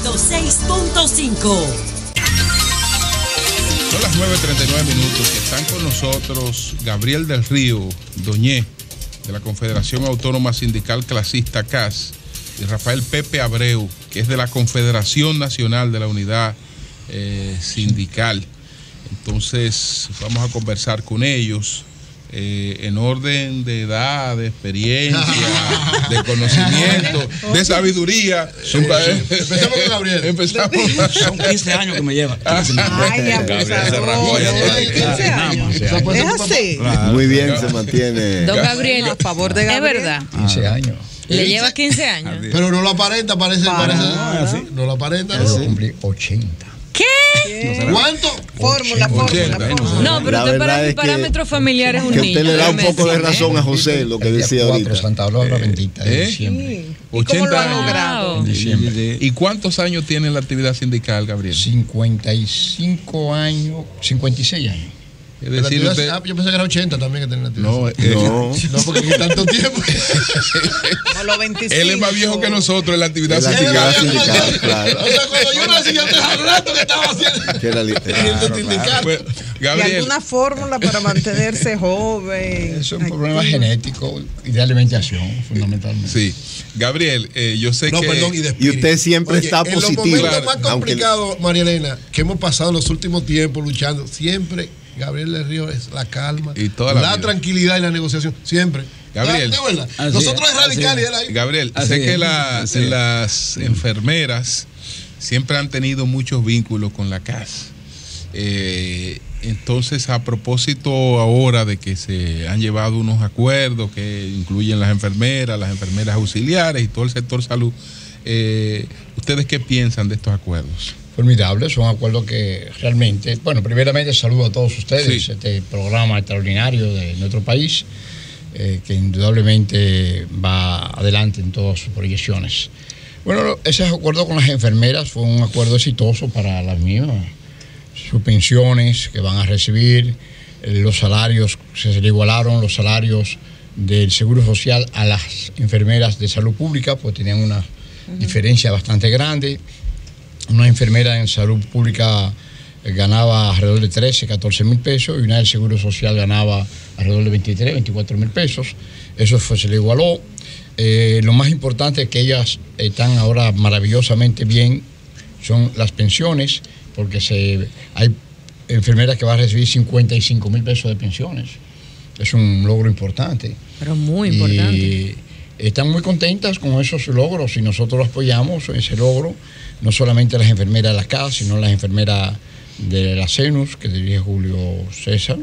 106.5. Son las 9:39 y están con nosotros Gabriel del Río Doñé, de la Confederación Autónoma Sindical Clasista CAS, y Rafael Pepe Abreu, que es de la Confederación Nacional de la Unidad Sindical. Entonces vamos a conversar con ellos en orden de edad, de experiencia, de conocimiento, de sabiduría. Empezamos con Gabriel. Son 15 años que me lleva. Gabriel se rajó ya. 15 años. ¿Es así? Muy bien se mantiene. Don Gabriel, a favor de Gabriel. es verdad. 15 años. Le lleva 15 años. Pero no lo aparenta, parece. No lo aparenta. Yo cumplí 80. ¿Qué? ¿Cuánto? Fórmula. No, pero usted para mi parámetro familiar es un niño. Que usted le da un poco de razón a José, lo que decía ahorita. Santa Bárbara bendita de diciembre. ¿Y cómo lo ha logrado? ¿Y cuántos años tiene la actividad sindical, Gabriel? 55 años, 56 años. Es decir, usted... Yo pensé que era 80 también que tenía la actividad. No, porque en tanto tiempo. Como los 25. Él es más viejo que nosotros en la actividad sindical. Claro. O sea, cuando yo nací, yo te al rato que estaba haciendo sindical. Pues, Gabriel, ¿Y alguna fórmula para mantenerse joven? Es un problema genético y de alimentación, fundamentalmente. Sí. Gabriel, yo sé que... Perdón, y usted siempre está positivo. En los momentos más complicados, María Elena, que hemos pasado los últimos tiempos luchando, siempre Gabriel del Río es la calma, y toda la tranquilidad y la negociación, siempre. Gabriel, de verdad. Nosotros es radical y él ahí. Gabriel, sé que las enfermeras siempre han tenido muchos vínculos con la CAS. Entonces, a propósito ahora de que se han llevado unos acuerdos que incluyen las enfermeras auxiliares y todo el sector salud, ¿ustedes qué piensan de estos acuerdos? Formidables, son acuerdos que realmente, bueno, primeramente saludo a todos ustedes, este programa extraordinario de nuestro país, que indudablemente va adelante en todas sus proyecciones. Bueno, ese acuerdo con las enfermeras fue un acuerdo exitoso para las mismas, sus pensiones que van a recibir, los salarios, se le igualaron los salarios del Seguro Social a las enfermeras de salud pública, pues tenían una diferencia bastante grande. Una enfermera en salud pública ganaba alrededor de 13, 14 mil pesos y una del Seguro Social ganaba alrededor de 23, 24 mil pesos. Eso se le igualó. Lo más importante es que ellas están ahora maravillosamente bien, son las pensiones, porque hay enfermeras que van a recibir 55 mil pesos de pensiones. Es un logro importante. Pero muy importante. Están muy contentas con esos logros y nosotros apoyamos ese logro, no solamente las enfermeras de la CAS, sino las enfermeras de la CENUS, que dirige Julio César,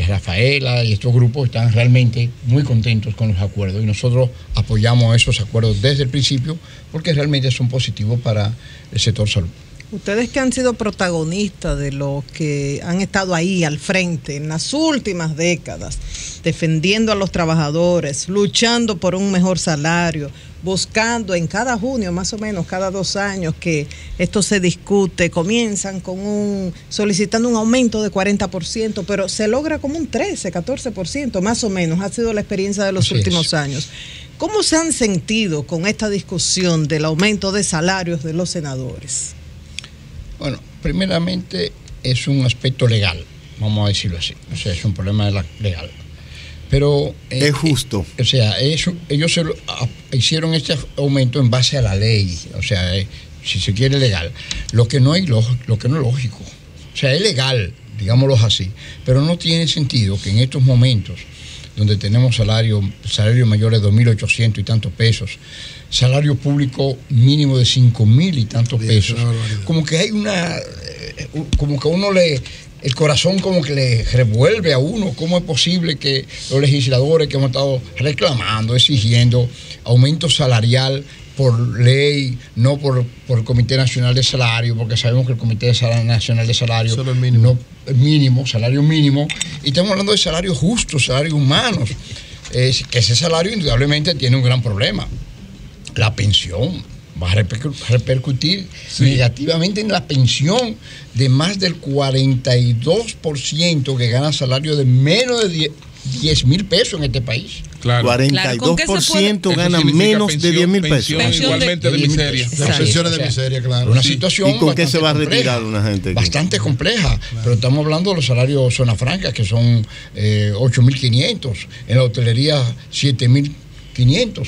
Rafaela, y estos grupos están realmente muy contentos con los acuerdos y nosotros apoyamos esos acuerdos desde el principio porque realmente son positivos para el sector salud. Ustedes que han sido protagonistas de los que han estado ahí al frente en las últimas décadas, defendiendo a los trabajadores, luchando por un mejor salario, buscando en cada junio, más o menos cada 2 años que esto se discute, comienzan con solicitando un aumento de 40%, pero se logra como un 13, 14%, más o menos, ha sido la experiencia de los últimos años. ¿Cómo se han sentido con esta discusión del aumento de salarios de los senadores? Bueno, primeramente es un aspecto legal, vamos a decirlo así, o sea, es un problema legal. Pero es justo. O sea, ellos hicieron este aumento en base a la ley, o sea, si se quiere legal. Lo que no es lógico. O sea, es legal, digámoslo así, pero no tiene sentido que en estos momentos donde tenemos salarios mayores de 2.800 y tantos pesos, salario público mínimo de 5.000 y tantos pesos, como que hay como que uno el corazón como que le revuelve a uno. ¿Cómo es posible que los legisladores que hemos estado reclamando, exigiendo aumento salarial por ley, no por el Comité Nacional de Salario, porque sabemos que el Comité Nacional de Salario solo el mínimo. Salario mínimo, y estamos hablando de salarios justos, salarios humanos, que ese salario indudablemente tiene un gran problema. La pensión va a repercutir negativamente en la pensión de más del 42% que gana salario de menos de 10 mil pesos en este país. Claro. 42% ganan menos de 10 mil pesos. Igualmente de miseria. Las pensiones de miseria, claro. Una situación. ¿Y con qué se va a retirar una gente? Bastante compleja. Claro. Pero estamos hablando de los salarios zona franca, que son 8.500. En la hotelería, 7.500.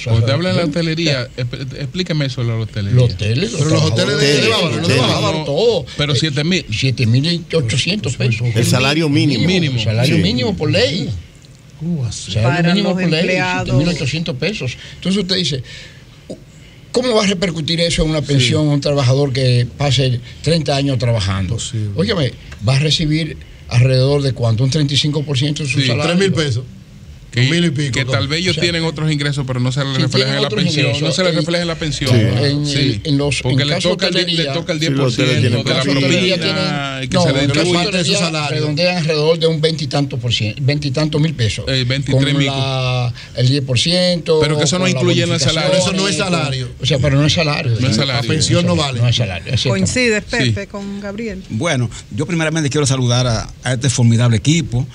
Cuando usted habla de la hotelería, explíqueme eso de la hotelería. Los hoteles. Pero los hoteles de bajaron todo. Pero 7.000. 7.800 pesos. El salario mínimo. El salario mínimo por ley. Para los empleados. 7.800 pesos. Entonces usted dice, ¿cómo va a repercutir eso en una pensión a un trabajador que pase 30 años trabajando? Óyeme, va a recibir alrededor de ¿cuánto? Un 35% de su salario. 3.000 pesos. Que tal vez ellos tienen otros ingresos, pero no se les refleja en la pensión. No se les refleja en la pensión. Porque le toca el 10% de la propina y que se le distribuye de su salario. Redondean alrededor de un 20 y tantos mil pesos. 23 mil. El 10%. Pero que eso no incluye en el salario. Eso no es salario. O sea, pero no es salario. No es salario. La pensión no vale. No es salario. Coincide, Pepe, con Gabriel. Bueno, yo primeramente quiero saludar a este formidable equipo.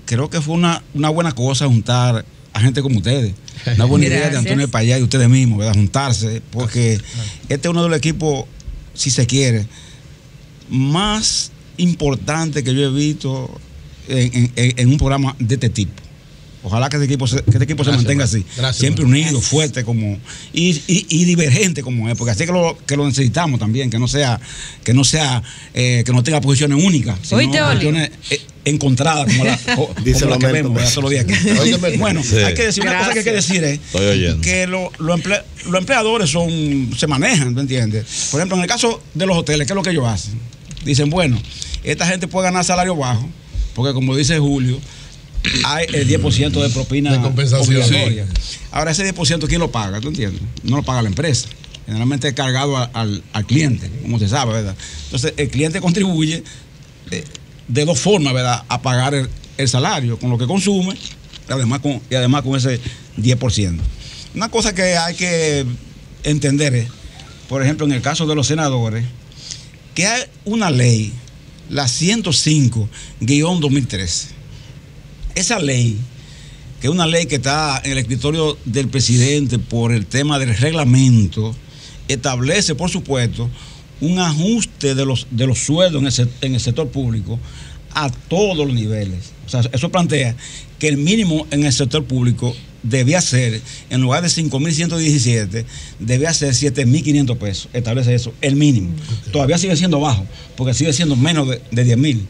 Creo que fue una buena cosa juntar a gente como ustedes. Una buena idea de Antonio Payá y ustedes mismos, ¿verdad? Juntarse, porque este es uno de los equipos, si se quiere, más importante que yo he visto en un programa de este tipo. Ojalá que este equipo se mantenga así. Siempre unido, fuerte y divergente como es, porque así que lo necesitamos también, que no tenga posiciones únicas, sino posiciones encontradas como la que vemos todos los días aquí. Bueno, hay que decir una cosa que hay que decir es que los empleadores se manejan, ¿me entiendes? Por ejemplo, en el caso de los hoteles, ¿qué es lo que ellos hacen? Dicen, bueno, esta gente puede ganar salario bajo, porque como dice Julio, hay el 10% de propina de compensación. Ahora ese 10% ¿quién lo paga? ¿Tú entiendes? No lo paga la empresa. Generalmente es cargado al cliente, como se sabe, ¿verdad? Entonces el cliente contribuye de dos formas, ¿verdad? A pagar el salario, con lo que consume y además con ese 10%. Una cosa que hay que entender es, por ejemplo, en el caso de los senadores, que hay una ley, la 105-2013. Esa ley, que es una ley que está en el escritorio del presidente por el tema del reglamento, establece, por supuesto, un ajuste de los sueldos en el sector público a todos los niveles. O sea, eso plantea que el mínimo en el sector público debía ser, en lugar de 5.117, debía ser 7.500 pesos. Establece eso, el mínimo. Todavía sigue siendo bajo, porque sigue siendo menos de 10.000.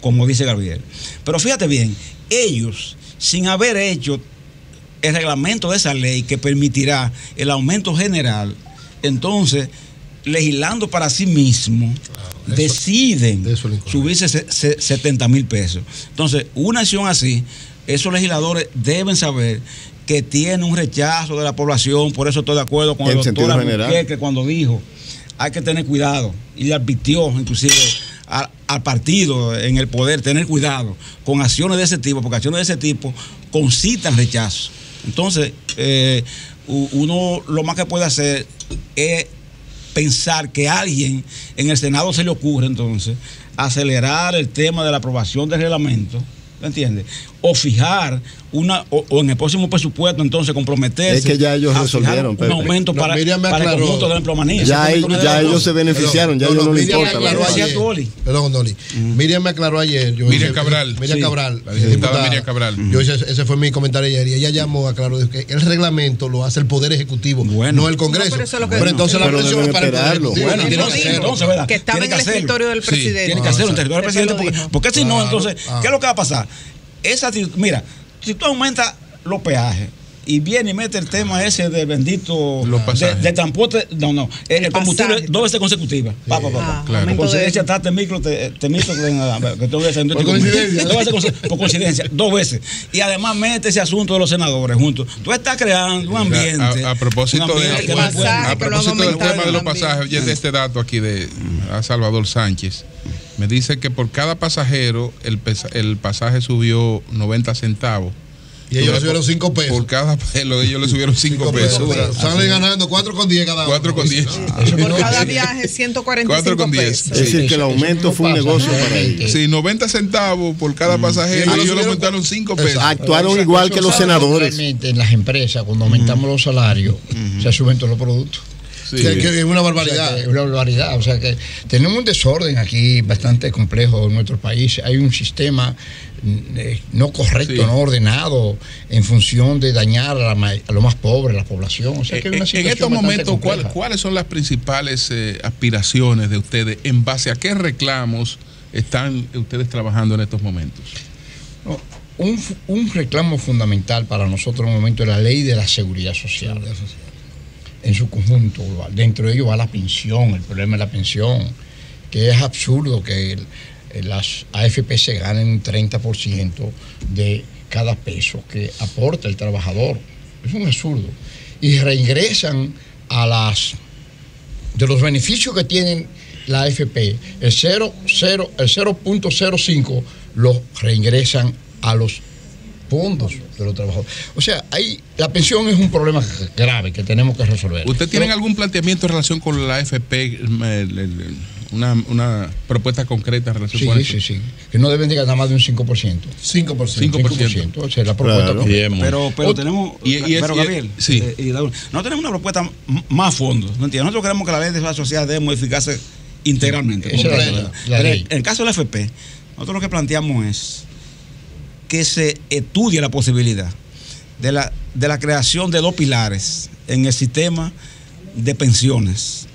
Como dice Gabriel. Pero fíjate bien, ellos, sin haber hecho el reglamento de esa ley que permitirá el aumento general, entonces, legislando para sí mismos, deciden subirse 70.000 pesos. Entonces, una acción así, esos legisladores deben saber que tiene un rechazo de la población. Por eso estoy de acuerdo con el doctor Albuquerque, que cuando dijo hay que tener cuidado, y le advirtió inclusive al partido en el poder, tener cuidado con acciones de ese tipo, porque acciones de ese tipo concitan rechazo. Entonces, uno lo más que puede hacer es pensar que a alguien en el Senado se le ocurre entonces acelerar el tema de la aprobación del reglamento, ¿me entiendes? O fijar o en el próximo presupuesto entonces comprometerse. Es que ya ellos resolvieron, un aumento para el conjunto de la empleomanía. Ya ellos se beneficiaron, ya ellos no les importa. Perdón, Dolly. Miriam me aclaró ayer. Miriam Cabral. La diputada Miriam Cabral. Ese fue mi comentario ayer. Y ella llamó, aclaró que el reglamento lo hace el Poder Ejecutivo, no el Congreso. Pero entonces la presión es para el Poder Ejecutivo. Bueno, tiene que hacerlo. Que estaba en el escritorio del presidente. Tiene que hacerlo en el territorio del presidente. Porque si no, entonces, ¿qué es lo que va a pasar? Mira, si tú aumentas los peajes y viene y mete el tema ese del bendito de transporte, el combustible 2 veces consecutivas. Por coincidencia, por coincidencia, 2 veces. Y además mete ese asunto de los senadores juntos. Tú estás creando un ambiente. A propósito del tema de los pasajes, oye, de este dato aquí de Salvador Sánchez. Me dice que por cada pasajero el pasaje subió 90 centavos Y ellos le subieron 5 pesos. Por cada pelo, ellos le subieron 5 pesos. Salen ganando 4,10 cada uno. 4,10. Por cada viaje, 145 pesos. Es decir, que el aumento fue un negocio para ellos. Sí, 90 centavos por cada pasajero. Y ellos le aumentaron 5 pesos. Actuaron igual que los senadores. Realmente, en las empresas, cuando aumentamos los salarios, se suben todos los productos. Sí. Que es una barbaridad. O sea, es una barbaridad. O sea que tenemos un desorden aquí bastante complejo en nuestro país. Hay un sistema no correcto, no ordenado, en función de dañar a lo más pobre, la población. O sea que hay una situación en estos momentos, ¿cuáles son las principales aspiraciones de ustedes? ¿En base a qué reclamos están ustedes trabajando en estos momentos? No, un reclamo fundamental para nosotros en el momento es la ley de la seguridad social. En su conjunto global. Dentro de ello va la pensión, el problema de la pensión, que es absurdo que las AFP se ganen un 30% de cada peso que aporta el trabajador. Es un absurdo. Y reingresan de los beneficios que tienen la AFP, el 0.05 los reingresan a los fondos de los trabajadores. O sea, la pensión es un problema grave que tenemos que resolver. ¿Usted tiene algún planteamiento en relación con la AFP? Una propuesta concreta en relación con eso? Sí. Que no deben de ganar más de un 5%. 5%. O sea, la propuesta. Claro. Pero tenemos. Pero Gabriel, no tenemos una propuesta más fondo. ¿No entiendes? Nosotros queremos que la ley de la sociedad debe modificarse integralmente. La ley. En el caso de la AFP, nosotros lo que planteamos es que se estudie la posibilidad de la creación de 2 pilares en el sistema de pensiones.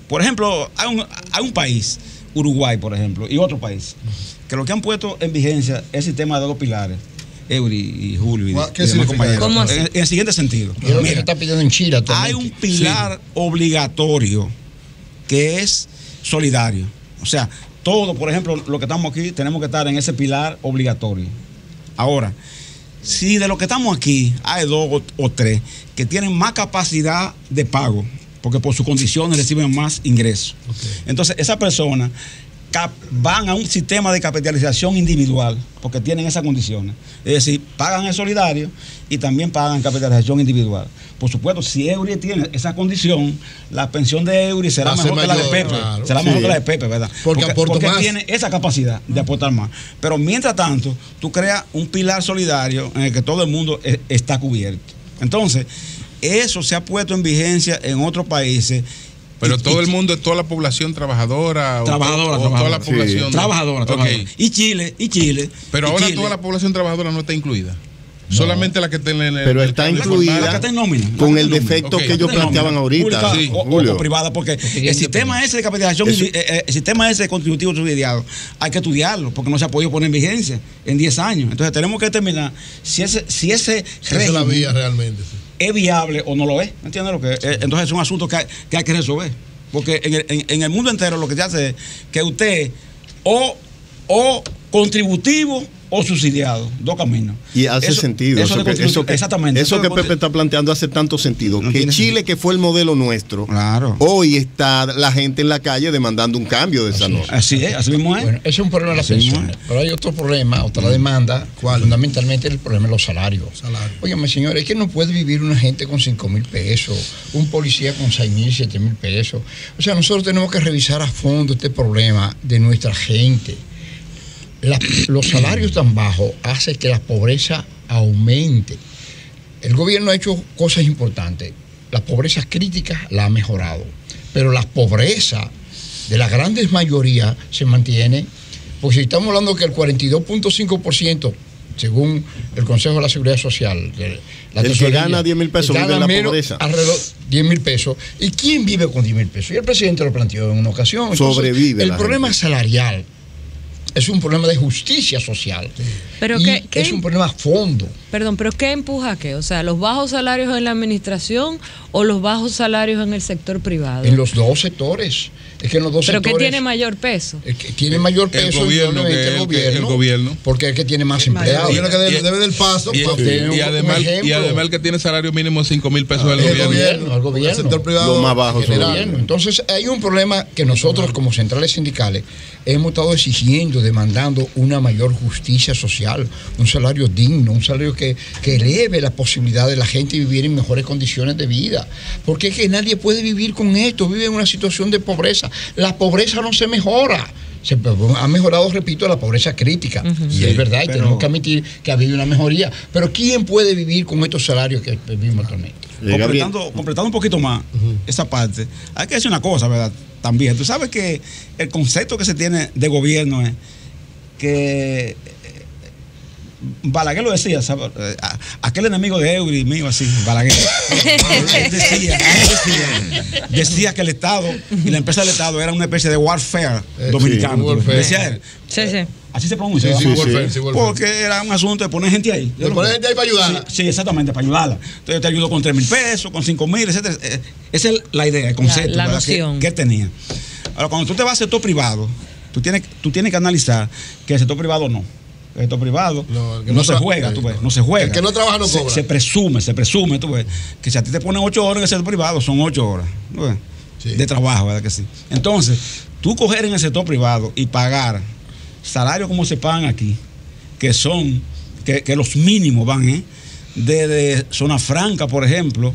Por ejemplo, hay un país, Uruguay, por ejemplo, y otro país, que lo que han puesto en vigencia es el sistema de 2 pilares. Eury y Julio y demás compañeros. ¿Cómo así? En el siguiente sentido. Mira, que está pidiendo en Chile hay un pilar obligatorio que es solidario. O sea, todo, por ejemplo, lo que estamos aquí, tenemos que estar en ese pilar obligatorio. Ahora, si de lo que estamos aquí hay 2 o 3 que tienen más capacidad de pago, porque por sus condiciones reciben más ingresos. Entonces, esas personas van a un sistema de capitalización individual porque tienen esas condiciones. Es decir, pagan el solidario y también pagan capitalización individual. Por supuesto, si Eury tiene esa condición, la pensión de Eury será mejor que la de Pepe. Claro. Será mejor que la de Pepe, ¿verdad? Porque tiene esa capacidad de aportar más. Pero mientras tanto, tú creas un pilar solidario en el que todo el mundo está cubierto. Entonces, eso se ha puesto en vigencia en otros países. Pero todo el mundo, toda la población trabajadora. Toda la población. Trabajadora. Okay. Y Chile. Pero ahora toda la población trabajadora no está incluida. No. Solamente la que está en pero está incluida la que está en nómina, con el defecto que ellos planteaban ahorita. O privada, porque el sistema ese de capitalización, el sistema ese de contributivo subsidiado, hay que estudiarlo, porque no se ha podido poner en vigencia en 10 años. Entonces tenemos que determinar si ese régimen es la vía realmente. Sí. ¿Es viable o no lo es? ¿Entiendes lo que es? Entonces es un asunto que hay que resolver. Porque en el mundo entero lo que se hace es que usted o contributivo o subsidiado, 2 caminos. Y hace sentido. Exactamente. Eso que Pepe está planteando hace tanto sentido. No que Chile, que fue el modelo nuestro, claro, hoy está la gente en la calle demandando un cambio de esa norma. Así es, así mismo es. Bueno, ese es un problema de las pensiones. Pero hay otro problema, otra demanda. ¿Cuál? Fundamentalmente el problema de los salarios. Óigame, señores, es que no puede vivir una gente con 5,000 pesos, un policía con 6,000, 7,000 pesos. O sea, nosotros tenemos que revisar a fondo este problema de nuestra gente. Los salarios tan bajos hacen que la pobreza aumente. El gobierno ha hecho cosas importantes. Las pobrezas críticas la ha mejorado, pero la pobreza de la grandes mayoría se mantiene, porque si estamos hablando que el 42.5%, según el Consejo de la Seguridad Social, el que gana 10,000 pesos vive en la pobreza. Alrededor de 10,000 pesos. ¿Y quién vive con 10,000 pesos? Y el presidente lo planteó en una ocasión. Entonces, sobrevive. El problema salarial es un problema de justicia social. Pero es un problema a fondo. Perdón, pero ¿qué empuja a qué? O sea, ¿los bajos salarios en la administración o los bajos salarios en el sector privado? En los dos sectores. Es que en los dos ¿pero sectores. qué tiene mayor peso? El que tiene mayor peso el gobierno. Porque es el que tiene más empleados. Y el que debe del paso. Y además el que tiene salario mínimo de 5,000 pesos del gobierno. El gobierno. El sector privado. Lo más bajo el gobierno. Entonces hay un problema que nosotros como centrales sindicales hemos estado exigiendo demandando una mayor justicia social, un salario digno, un salario que eleve la posibilidad de la gente vivir en mejores condiciones de vida. Porque es que nadie puede vivir con esto, vive en una situación de pobreza. La pobreza no se mejora. Se ha mejorado, repito, la pobreza crítica. Y es verdad, y tenemos que admitir que ha habido una mejoría. Pero ¿quién puede vivir con estos salarios que vivimos actualmente? Completando un poquito más esa parte, hay que decir una cosa, ¿verdad? También, tú sabes que el concepto que se tiene de gobierno es que Balaguer lo decía, ¿sabes? Aquel enemigo de Eury mío, así, Balaguer. decía que el Estado y la empresa del Estado era una especie de warfare dominicano. Decía él. Sí. Así se pronuncia. Sí, porque era un asunto de poner gente ahí. De poner gente ahí para ayudarla. Sí, exactamente, para ayudarla. Entonces yo te ayudo con 3,000 pesos, con 5,000, etc. Esa es la idea, el concepto la noción que tenía. Ahora, cuando tú te vas al sector privado, tú tienes que analizar que el sector privado no. El sector privado no se juega, tú ves, no se juega. El que no trabaja no cobra. Se presume, tú ves, que si a ti te ponen 8 horas en el sector privado, son 8 horas de trabajo, ¿verdad que sí? Entonces, tú coger en el sector privado y pagar salarios como se pagan aquí, que son, que los mínimos van, desde Zona Franca, por ejemplo,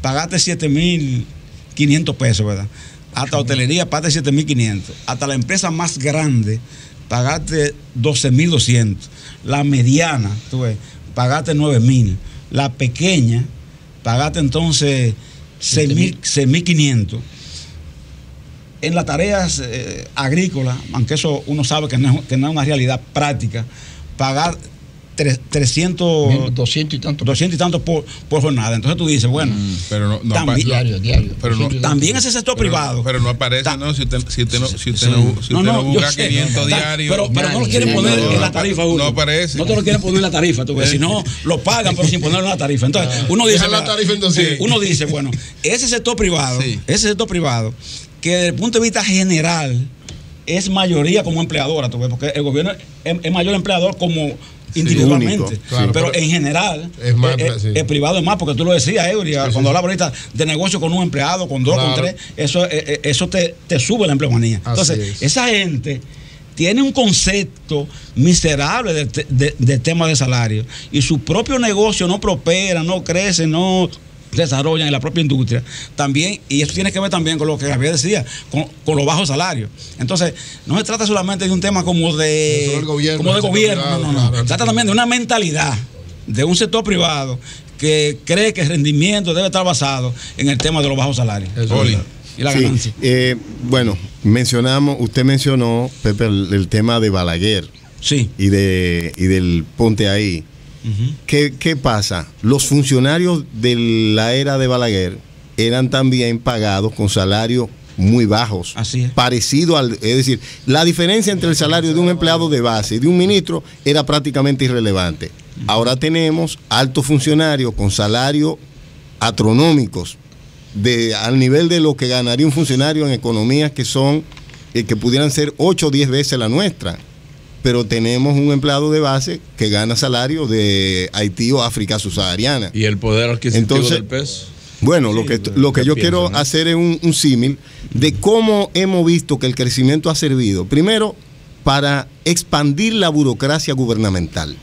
pagaste 7,500 pesos, ¿verdad? Hasta hotelería, pagaste 7,500. Hasta la empresa más grande, pagaste 12,200. La mediana, tú ves, pagaste 9,000. La pequeña, pagaste entonces 6,500. En las tareas agrícolas, aunque eso uno sabe que no es una realidad práctica, pagar 200 y tantos por jornada. Entonces tú dices, bueno, pero no también, diario. Pero también ese sector privado. Pero no aparece, ¿no? Si usted no busca 500 diarios. Pero no lo quieren poner en la tarifa, no aparece. No te lo quieren poner en la tarifa, tú ves. Si no, lo pagan, pero sin ponerlo en la tarifa. Entonces, uno dice, bueno, ese sector privado, que desde el punto de vista general es mayoría como empleadora, tú ves, porque el gobierno es mayor empleador como individualmente, único, claro, pero en general el privado es más, porque tú lo decías, Eury, cuando hablaba ahorita de negocio con un empleado, con 2, claro, con 3, eso te sube la empleomanía. Entonces, esa gente tiene un concepto miserable del tema de salario, y su propio negocio no prospera, no crece, no desarrollan en la propia industria también, y eso tiene que ver también con lo que Javier decía, con los bajos salarios. Entonces, no se trata solamente de un tema como de gobierno, no. Se trata también de una mentalidad de un sector privado que cree que el rendimiento debe estar basado en el tema de los bajos salarios y la ganancia. Bueno, usted mencionó, Pepe, el tema de Balaguer, sí, y del Ponte Ahí. ¿Qué pasa? Los funcionarios de la era de Balaguer eran también pagados con salarios muy bajos. Así es. Parecido es decir, la diferencia entre el salario de un empleado de base y de un ministro era prácticamente irrelevante. Ahora tenemos altos funcionarios con salarios astronómicos al nivel de lo que ganaría un funcionario en economías que pudieran ser 8 o 10 veces la nuestra. Pero tenemos un empleado de base que gana salario de Haití o África subsahariana. ¿Y el poder adquisitivo entonces, del peso? Bueno, sí, lo que yo quiero hacer es un símil de cómo hemos visto que el crecimiento ha servido, primero, para expandir la burocracia gubernamental.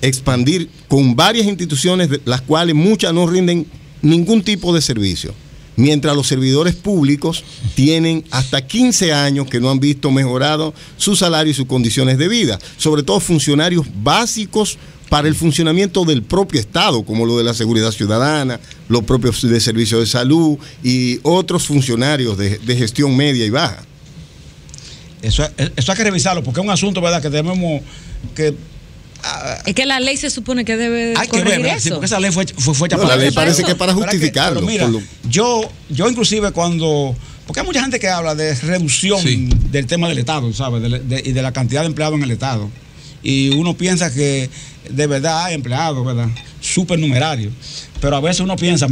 Expandir con varias instituciones, las cuales muchas no rinden ningún tipo de servicio. Mientras los servidores públicos tienen hasta 15 años que no han visto mejorado su salario y sus condiciones de vida, sobre todo funcionarios básicos para el funcionamiento del propio Estado, como lo de la seguridad ciudadana, los propios de servicios de salud y otros funcionarios de gestión media y baja. Eso hay que revisarlo, porque es un asunto, ¿verdad?, que tenemos que... Es que la ley se supone que debe hay que ver, eso. Sí, porque esa ley fue hecha para la ley parece que es para justificarlo. Pero mira, yo inclusive porque hay mucha gente que habla de reducción del tema del Estado, ¿sabes? Y de la cantidad de empleados en el Estado. Y uno piensa que de verdad hay empleados, ¿verdad?, supernumerarios. Pero a veces uno piensa,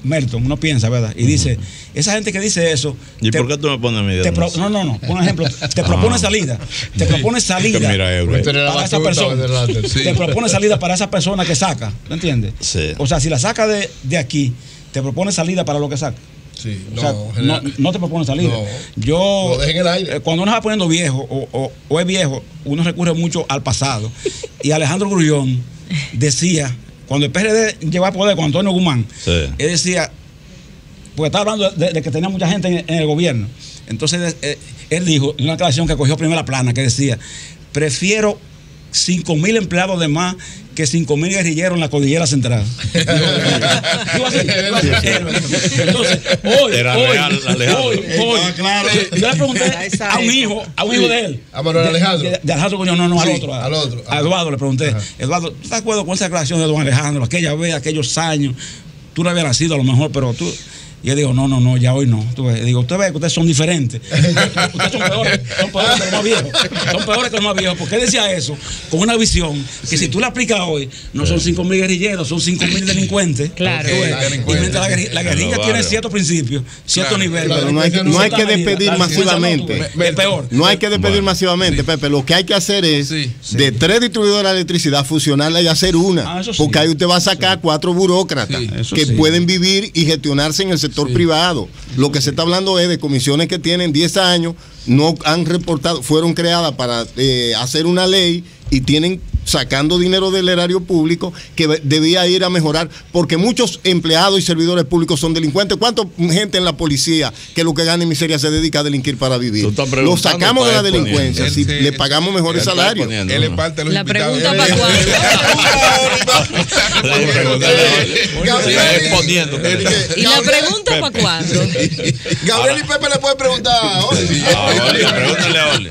Merton, ¿verdad? Y dice, esa gente que dice eso... ¿Y por qué tú me pones mi dedo? No. Por ejemplo, te propone salida. Te propone salida para esa persona. Te propone salida para esa persona que saca, ¿me entiendes? Sí. O sea, si la saca de aquí, te propone salida para lo que saca. Sí, no te propones salir. Yo, lo en el aire. Cuando uno se va poniendo viejo o es viejo, uno recurre mucho al pasado. Y Alejandro Grullón decía, cuando el PRD llegó al poder con Antonio Guzmán, él decía, porque estaba hablando de que tenía mucha gente en el gobierno. Entonces él dijo, en una declaración que cogió primera plana, que decía, prefiero 5,000 empleados de más que 5,000 guerrilleros en la cordillera central. Entonces, hoy, yo le pregunté a un hijo de él. ¿A Manuel Alejandro? De Alejandro, no, al otro. A Eduardo le pregunté. Eduardo, ¿tú estás de acuerdo con esa declaración de don Alejandro? Aquella vez, aquellos años, tú no habías nacido a lo mejor, pero tú... Y él dijo, no, ya hoy no. Digo, usted ve que ustedes son diferentes. Ustedes son peores que los más viejos. Son peores que los más viejos. Porque él decía eso con una visión que si tú la aplicas hoy, no son 5,000 guerrilleros, son 5,000 delincuentes. Claro. Y mientras la guerrilla tiene ciertos principios, ciertos niveles. Pero no hay que despedir masivamente. Es peor. No hay que despedir masivamente, Pepe. Lo que hay que hacer es de 3 distribuidoras de electricidad fusionarla y hacer una. Porque ahí usted va a sacar 4 burócratas que pueden vivir y gestionarse en el sector privado. Lo que se está hablando es de comisiones que tienen 10 años, no han reportado, fueron creadas para hacer una ley y tienen sacando dinero del erario público que debía ir a mejorar, porque muchos empleados y servidores públicos son delincuentes. ¿Cuánta gente en la policía que lo que gana en miseria se dedica a delinquir para vivir? Lo sacamos de la delincuencia si le pagamos mejores salarios. Él es parte de los la invitados. Pregunta para exponiendo. ¿Y la pregunta para cuándo? Gabriel y Pepe le pueden preguntar a Oli. Pregúntale a Oli.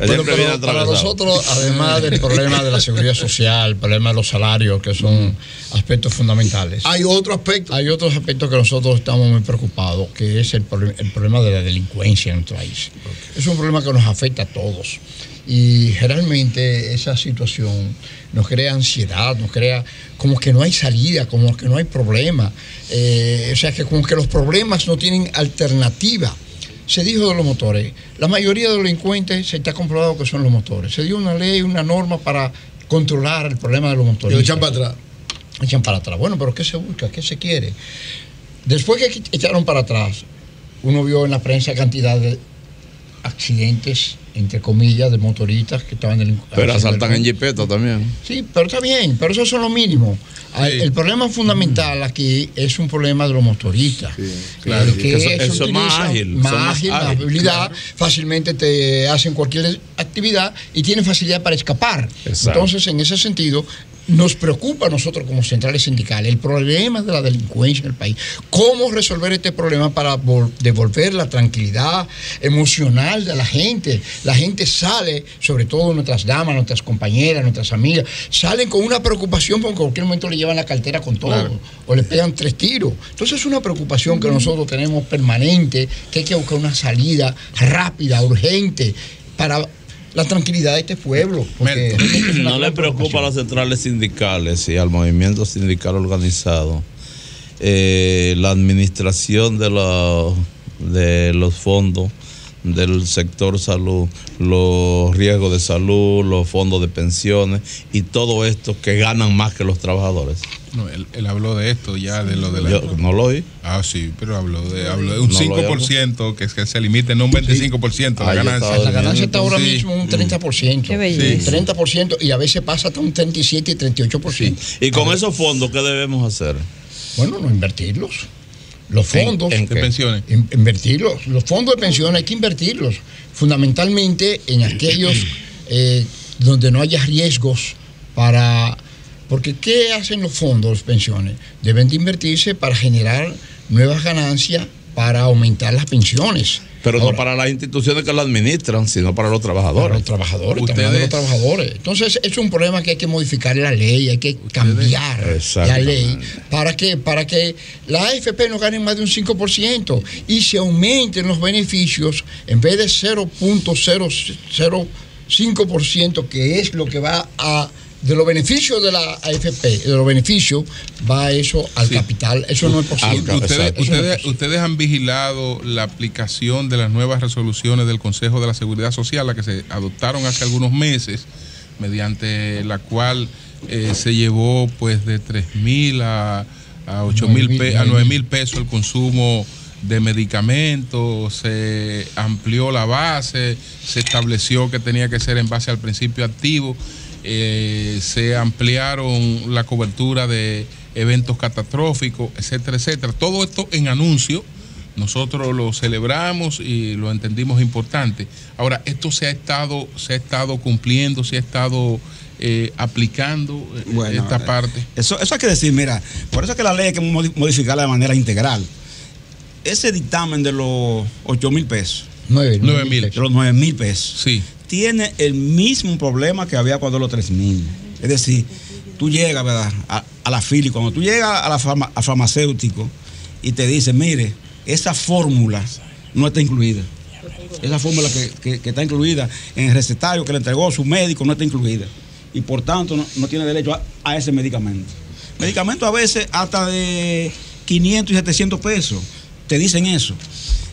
Bueno, para nosotros, además del problema de la seguridad social, el problema de los salarios, que son aspectos fundamentales. Hay otro aspecto. Hay otros aspectos que nosotros estamos muy preocupados, que es el problema de la delincuencia en nuestro país. Es un problema que nos afecta a todos. Y generalmente esa situación nos crea ansiedad, nos crea como que no hay salida, como que no hay problema. O sea, que como que los problemas no tienen alternativa. Se dijo de los motores. La mayoría de los delincuentes se está comprobado que son los motores. Se dio una ley, una norma para controlar el problema de los motores. Y lo echan para atrás. Echan para atrás. Bueno, pero ¿qué se busca? ¿Qué se quiere? Después que echaron para atrás, uno vio en la prensa cantidad de accidentes, entre comillas, de motoristas que estaban delincuentes. Pero asaltan en jipeta también. Sí, pero está bien, pero eso son lo mínimo. Sí. El problema fundamental aquí es un problema de los motoristas. Sí, claro. Que eso es más ágil. Más habilidad, claro. Fácilmente te hacen cualquier actividad y tienen facilidad para escapar. Exacto. Entonces, en ese sentido, nos preocupa a nosotros como centrales sindicales el problema de la delincuencia en el país. ¿Cómo resolver este problema para devolver la tranquilidad emocional de la gente? La gente sale, sobre todo nuestras damas, nuestras compañeras, nuestras amigas, salen con una preocupación porque en cualquier momento le llevan la cartera con todo, claro, o le pegan 3 tiros. Entonces es una preocupación que nosotros tenemos permanente, que hay que buscar una salida rápida, urgente, para la tranquilidad de este pueblo. ¿No le preocupa a las centrales sindicales y al movimiento sindical organizado la administración de los fondos del sector salud, los riesgos de salud, los fondos de pensiones y todo esto que ganan más que los trabajadores? No, él habló de esto ya, de lo de la... Yo no lo oí. Ah, sí, pero habló de un 5%, que se limite, no un 25% la ganancia. La ganancia está ahora mismo un 30%. Qué belleza. 30%, y a veces pasa hasta un 37 y 38%. Sí. ¿Y con esos fondos qué debemos hacer? Bueno, no invertirlos. Los fondos ¿En pensiones. Invertirlos. Los fondos de pensiones hay que invertirlos. Fundamentalmente en aquellos donde no haya riesgos para... Porque ¿qué hacen los fondos de pensiones? Deben de invertirse para generar nuevas ganancias, para aumentar las pensiones. Pero ahora, no para las instituciones que lo administran, sino para los trabajadores. Para los trabajadores, también los trabajadores. Entonces, es un problema que hay que modificar la ley, hay que cambiar la ley. ¿Para qué? Para que la AFP no gane más de un 5% y se aumenten los beneficios en vez de 0.005%, que es lo que va a... De los beneficios de la AFP, de los beneficios, va eso al capital. Eso no es posible. Ustedes han vigilado la aplicación de las nuevas resoluciones del Consejo de la Seguridad Social, las que se adoptaron hace algunos meses, mediante la cual se llevó pues de 3,000 a 8,000 a 9,000 pesos el consumo de medicamentos, se amplió la base, se estableció que tenía que ser en base al principio activo, se ampliaron la cobertura de eventos catastróficos, etcétera, etcétera. Todo esto en anuncio, nosotros lo celebramos y lo entendimos importante. Ahora, esto se ha estado cumpliendo, se ha estado aplicando esta parte. Eso hay que decir, mira, por eso es que la ley hay que modificarla de manera integral. Ese dictamen de los 8,000 pesos, 9,000. de los 9,000 pesos, sí, tiene el mismo problema que había cuando los 3,000. Es decir, tú llegas, ¿verdad?, a la fila, y cuando tú llegas al farmacéutico y te dice, mire, esa fórmula no está incluida. Esa fórmula que está incluida en el recetario que le entregó su médico no está incluida. Y por tanto no tiene derecho a ese medicamento. Medicamentos a veces hasta de 500 y 700 pesos. Te dicen eso.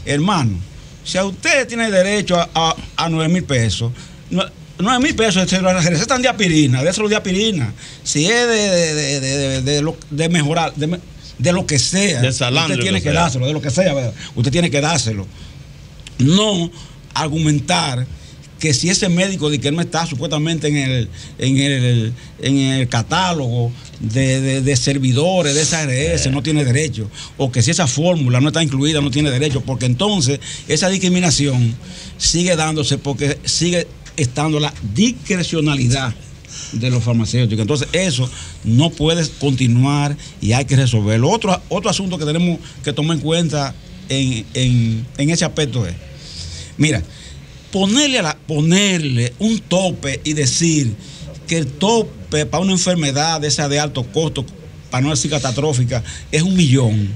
Hermano, si a usted tiene derecho a 9,000 pesos, 9,000 pesos se lo recetan de aspirina, de aspirina. Si es de mejorar, de lo que sea, de salandro, usted tiene que dárselo, de lo que sea, ¿verdad? Usted tiene que dárselo. No argumentar que si ese médico de que no está supuestamente en el catálogo de servidores de esa ARS no tiene derecho, o que si esa fórmula no está incluida no tiene derecho, porque entonces esa discriminación sigue dándose, porque sigue estando la discrecionalidad de los farmacéuticos. Entonces eso no puede continuar y hay que resolverlo. Otro asunto que tenemos que tomar en cuenta en ese aspecto es, mira, ponerle un tope y decir que el tope para una enfermedad de esa de alto costo, para no decir catastrófica, es 1 millón.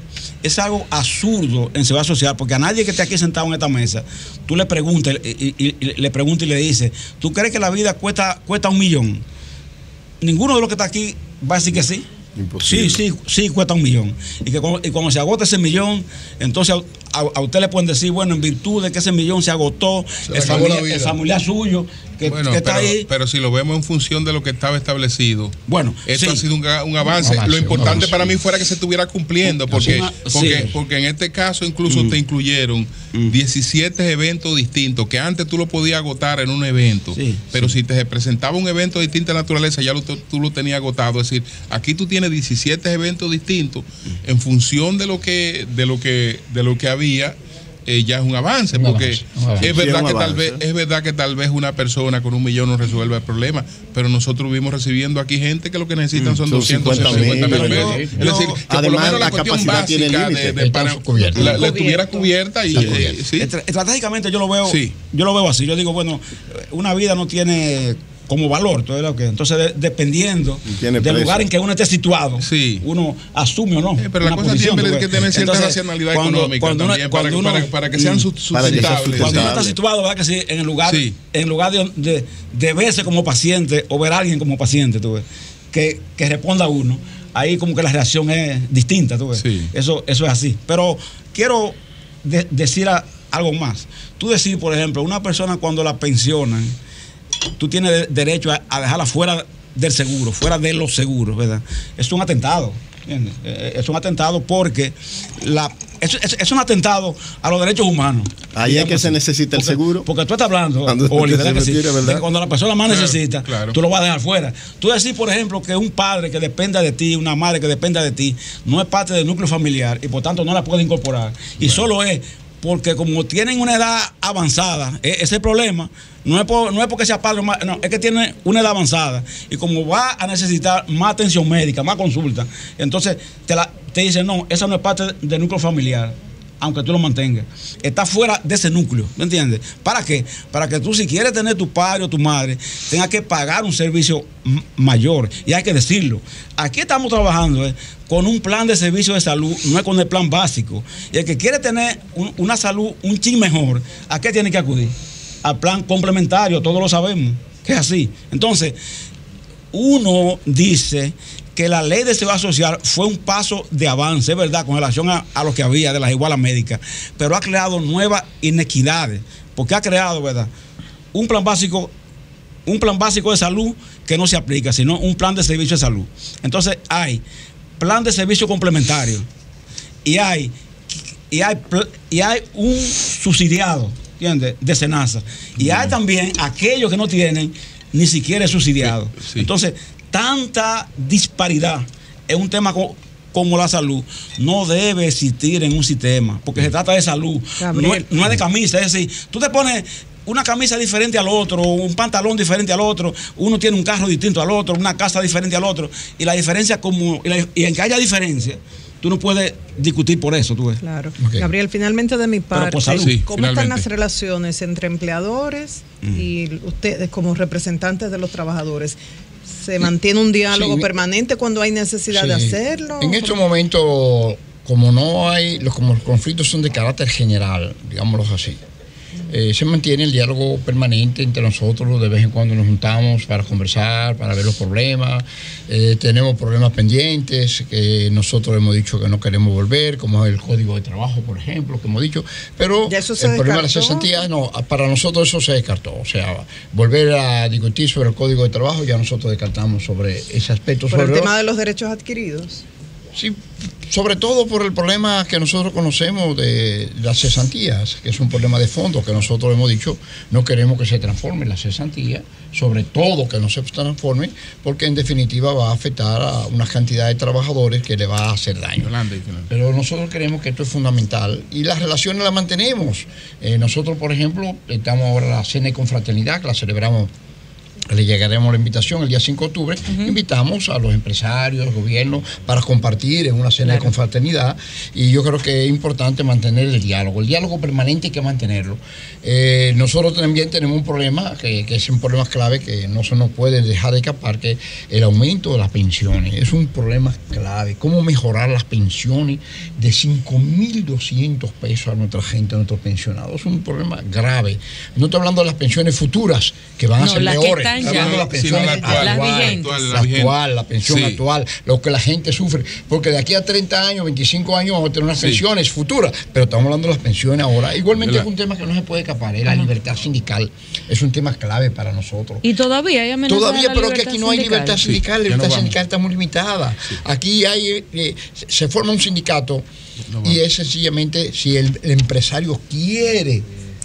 Es algo absurdo en seguridad social, porque a nadie que esté aquí sentado en esta mesa, tú le preguntas y le dices, ¿tú crees que la vida cuesta 1 millón? Ninguno de los que está aquí va a decir que sí. Imposible. Sí, cuesta 1 millón. Y cuando se agota ese millón, entonces a usted le pueden decir, bueno, en virtud de que ese millón se agotó, el familiar suyo que está ahí. Pero si lo vemos en función de lo que estaba establecido, bueno, esto ha sido un avance. Lo importante para mí fuera que se estuviera cumpliendo, porque en este caso incluso te incluyeron 17 eventos distintos, que antes tú lo podías agotar en un evento, pero si te presentaba un evento de distinta naturaleza, ya tú lo tenías agotado. Es decir, aquí tú tienes 17 eventos distintos en función de lo que había. Ya es un avance, porque es verdad que tal vez una persona con 1 millón no resuelva el problema, pero nosotros vivimos recibiendo aquí gente que lo que necesitan son 250 mil pesos. Es decir, que además, por lo menos la capacidad tiene límite, la estuviera cubierta y estratégicamente yo lo veo así. Yo digo, bueno, una vida no tiene como valor, todo lo que entonces dependiendo del lugar en que uno esté situado, uno asume o no. Pero la cosa siempre es que tener cierta racionalidad económica también para que sean sustentables. Cuando uno está situado, ¿verdad que sí? En el lugar de verse como paciente o ver a alguien como paciente, tú ves, que responda a uno, ahí como que la reacción es distinta, tú ves. Sí. Eso es así. Pero quiero decir algo más. Tú decir, por ejemplo, una persona cuando la pensionan, tú tienes derecho a dejarla fuera del seguro, fuera de los seguros, ¿verdad? Es un atentado, ¿entiendes? Es un atentado porque es un atentado a los derechos humanos. Ahí es que se necesita el seguro. Porque tú estás hablando, Oli, ¿verdad que sí? De que cuando la persona más necesita, tú lo vas a dejar fuera. Tú decís, por ejemplo, que un padre que dependa de ti, una madre que dependa de ti, no es parte del núcleo familiar y por tanto no la puede incorporar. Y solo es porque como tienen una edad avanzada, ese es el problema. No es porque sea padre, no, es que tiene una edad avanzada. Y como va a necesitar más atención médica, más consulta, entonces te dicen, no, esa no es parte del núcleo familiar, aunque tú lo mantengas. Está fuera de ese núcleo, ¿me entiendes? ¿Para qué? Para que tú, si quieres tener tu padre o tu madre, tengas que pagar un servicio mayor. Y hay que decirlo. Aquí estamos trabajando con un plan de servicio de salud, no es con el plan básico. Y el que quiere tener una salud un chin mejor, ¿a qué tiene que acudir? Al plan complementario, todos lo sabemos, que es así. Entonces, uno dice que la ley de seguridad social fue un paso de avance, es verdad, con relación a lo que había de las igualas médicas, pero ha creado nuevas inequidades, porque ha creado, ¿verdad?, un plan básico de salud que no se aplica, sino un plan de servicio de salud. Entonces hay plan de servicio complementario y hay y hay un subsidiado, ¿entiendes?, de SENASA. Y hay también aquellos que no tienen ni siquiera subsidiado. Sí. Entonces, tanta disparidad en un tema como la salud no debe existir en un sistema, porque se trata de salud, no es de camisa. Es decir, tú te pones una camisa diferente al otro, un pantalón diferente al otro, uno tiene un carro distinto al otro, una casa diferente al otro, y la diferencia y en que haya diferencia, tú no puedes discutir por eso, tú ves. Claro. Okay. Gabriel, finalmente de mi parte, ¿cómo están las relaciones entre empleadores y ustedes como representantes de los trabajadores? ¿Se mantiene un diálogo permanente cuando hay necesidad de hacerlo? En estos momentos, como los conflictos son de carácter general, digámoslo así, se mantiene el diálogo permanente entre nosotros. De vez en cuando nos juntamos para conversar, para ver los problemas. Tenemos problemas pendientes que nosotros hemos dicho que no queremos volver, como el Código de Trabajo, por ejemplo, que hemos dicho. Pero el problema de la cesantía, no, para nosotros eso se descartó. O sea, volver a discutir sobre el Código de Trabajo, ya nosotros descartamos sobre ese aspecto. ¿Por el tema de los derechos adquiridos? Sí, sobre todo por el problema que nosotros conocemos de las cesantías, que es un problema de fondo que nosotros hemos dicho, no queremos que se transforme la cesantía, sobre todo que no se transforme, porque en definitiva va a afectar a una cantidad de trabajadores que le va a hacer daño. Pero nosotros creemos que esto es fundamental y las relaciones las mantenemos. Nosotros, por ejemplo, estamos ahora en la Cena de Confraternidad, que la celebramos. Le llegaremos la invitación el día 5 de octubre. Invitamos a los empresarios, al gobierno, para compartir en una cena de confraternidad. Y yo creo que es importante mantener el diálogo. El diálogo permanente hay que mantenerlo. Nosotros también tenemos un problema, que es un problema clave, que no se nos puede dejar de escapar, que es el aumento de las pensiones. Es un problema clave. ¿Cómo mejorar las pensiones de 5.200 pesos a nuestra gente, a nuestros pensionados? Es un problema grave. No estoy hablando de las pensiones futuras, que van a ser peores. La pensión actual, lo que la gente sufre, porque de aquí a 30 años, 25 años vamos a tener unas pensiones futuras, pero estamos hablando de las pensiones ahora. Igualmente es un tema que no se puede escapar, la libertad sindical es un tema clave para nosotros. Y todavía hay amenazas. Todavía, pero que aquí no hay libertad sindical, la libertad sindical está muy limitada. Aquí se forma un sindicato y es sencillamente si el empresario quiere.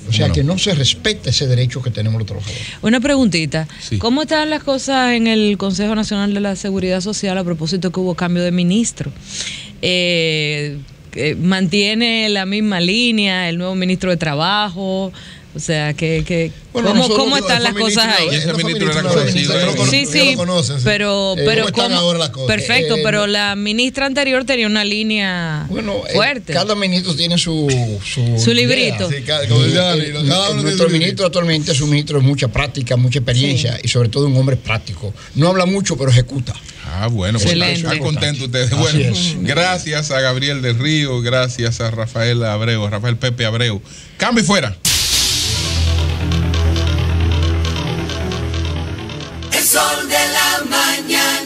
O sea, que no se respeta ese derecho que tenemos los trabajadores. Una preguntita. Sí. ¿Cómo están las cosas en el Consejo Nacional de la Seguridad Social a propósito que hubo cambio de ministro? ¿Mantiene la misma línea el nuevo ministro de Trabajo? O sea, ¿cómo están las cosas ahí? Ese ministro era conocido. Sí, pero perfecto, pero la ministra anterior tenía una línea fuerte. Cada ministro tiene su librito. Sí, nuestro ministro actualmente es un ministro de mucha práctica, mucha experiencia y sobre todo un hombre práctico. No habla mucho, pero ejecuta. Bueno, pues están contentos ustedes. Bueno, gracias a Gabriel del Río, gracias a Rafael Pepe Abreu. Cambio y fuera. El sol de la mañana.